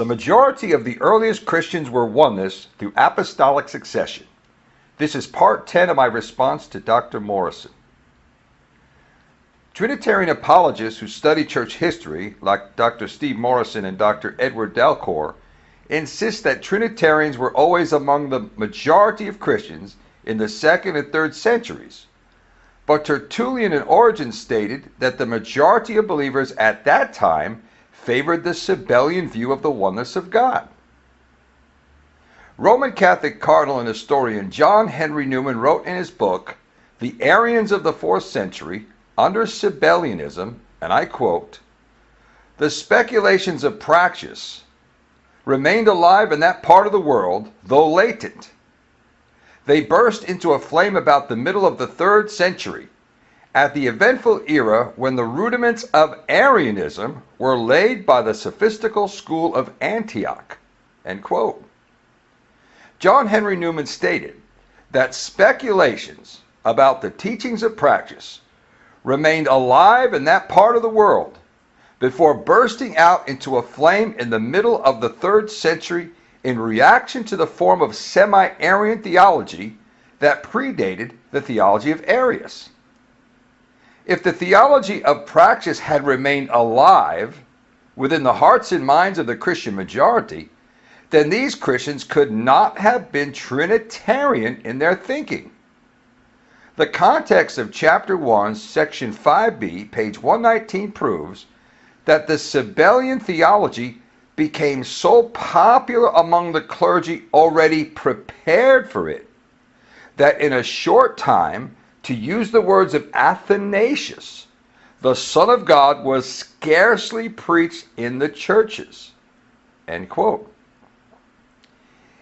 The majority of the earliest Christians were oneness through apostolic succession. This is part 10 of my response to Dr. Morrison. Trinitarian apologists who study church history, like Dr. Steve Morrison and Dr. Edward Delcourt, insist that Trinitarians were always among the majority of Christians in the 2nd and 3rd centuries. But Tertullian and Origen stated that the majority of believers at that time favored the Sabellian view of the oneness of God. Roman Catholic cardinal and historian John Henry Newman wrote in his book, The Arians of the 4th Century, under Sabellianism, and I quote, "The speculations of Praxeas remained alive in that part of the world, though latent. They burst into a flame about the middle of the 3rd century, at the eventful era when the rudiments of Arianism were laid by the sophistical school of Antioch." End quote. John Henry Newman stated that speculations about the teachings of Praxeas remained alive in that part of the world before bursting out into a flame in the middle of the 3rd century in reaction to the form of semi-Arian theology that predated the theology of Arius. If the theology of Praxeas had remained alive within the hearts and minds of the Christian majority, then these Christians could not have been Trinitarian in their thinking. The context of chapter 1, section 5b, page 119 proves that the Sabellian theology became so popular among the clergy already prepared for it, that in a short time, to use the words of Athanasius, the Son of God was scarcely preached in the churches. End quote.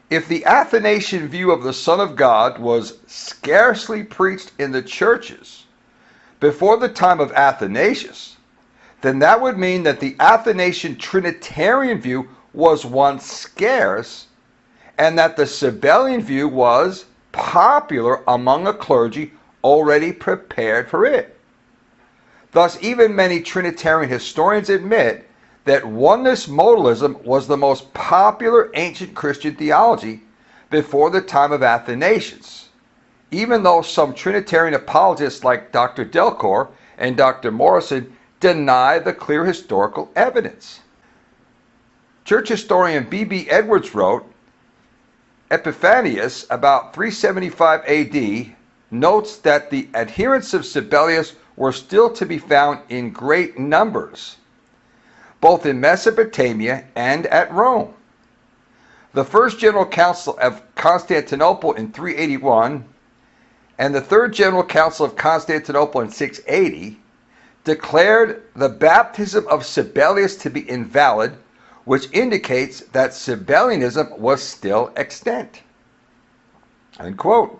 If the Athanasian view of the Son of God was scarcely preached in the churches before the time of Athanasius, then that would mean that the Athanasian Trinitarian view was once scarce, and that the Sabellian view was popular among a clergy already prepared for it. Thus, even many Trinitarian historians admit that oneness modalism was the most popular ancient Christian theology before the time of Athanasius, even though some Trinitarian apologists like Dr. Delcourt and Dr. Morrison deny the clear historical evidence. Church historian B.B. Edwards wrote, Epiphanius, about 375 AD, notes that the adherents of Sabellius were still to be found in great numbers, both in Mesopotamia and at Rome. The First General Council of Constantinople in 381 and the Third General Council of Constantinople in 680 declared the baptism of Sabellius to be invalid, which indicates that Sabellianism was still extant. End quote.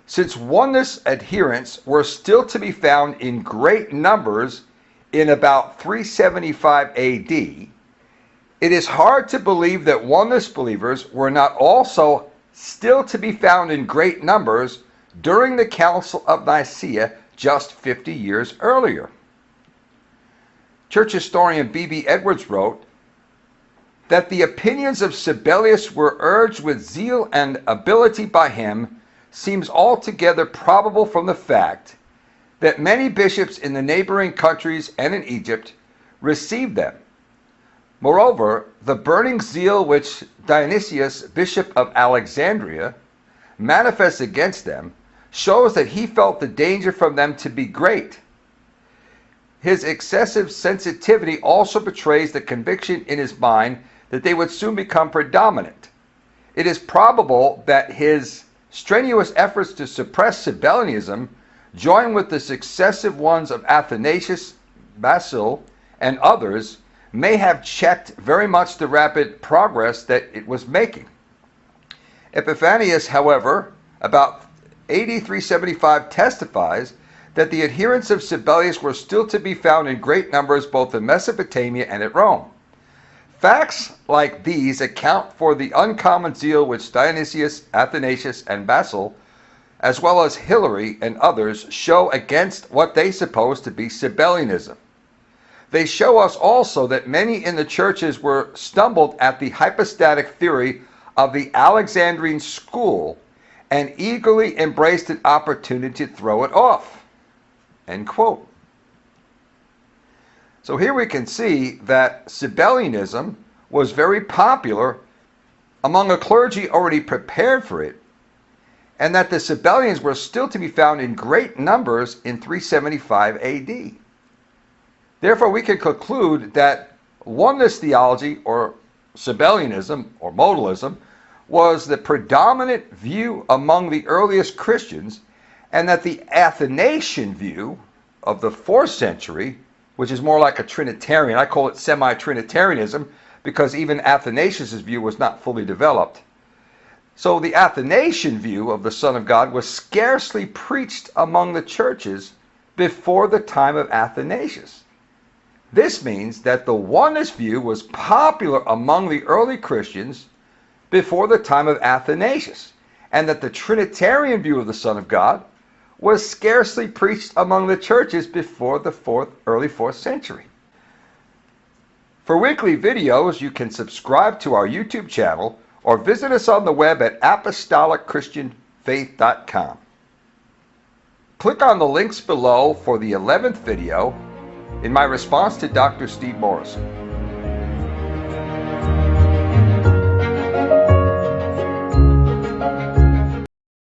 Since oneness adherents were still to be found in great numbers in about 375 AD, it is hard to believe that oneness believers were not also still to be found in great numbers during the Council of Nicaea just 50 years earlier. Church historian B.B. Edwards wrote that the opinions of Sabellius were urged with zeal and ability by him seems altogether probable from the fact that many bishops in the neighboring countries and in Egypt received them. Moreover, the burning zeal which Dionysius, bishop of Alexandria, manifests against them shows that he felt the danger from them to be great. His excessive sensitivity also betrays the conviction in his mind that they would soon become predominant. It is probable that his strenuous efforts to suppress Sabellianism, joined with the successive ones of Athanasius, Basil, and others, may have checked very much the rapid progress that it was making. Epiphanius, however, about AD 375, testifies that the adherents of Sabellius were still to be found in great numbers both in Mesopotamia and at Rome. Facts like these account for the uncommon zeal which Dionysius, Athanasius, and Basil, as well as Hilary and others, show against what they suppose to be Sabellianism. They show us also that many in the churches were stumbled at the hypostatic theory of the Alexandrine school and eagerly embraced an opportunity to throw it off. End quote. So here we can see that Sabellianism was very popular among a clergy already prepared for it, and that the Sabellians were still to be found in great numbers in 375 AD. Therefore, we can conclude that oneness theology, or Sabellianism, or modalism, was the predominant view among the earliest Christians, and that the Athanasian view of the 4th century, which is more like a Trinitarian, I call it semi-Trinitarianism, because even Athanasius' view was not fully developed. So the Athanasian view of the Son of God was scarcely preached among the churches before the time of Athanasius. This means that the oneness view was popular among the early Christians before the time of Athanasius, and that the Trinitarian view of the Son of God was scarcely preached among the churches before the early 4th century. For weekly videos, you can subscribe to our YouTube channel or visit us on the web at apostolicchristianfaith.com. Click on the links below for the 11th video in my response to Dr. Steve Morrison.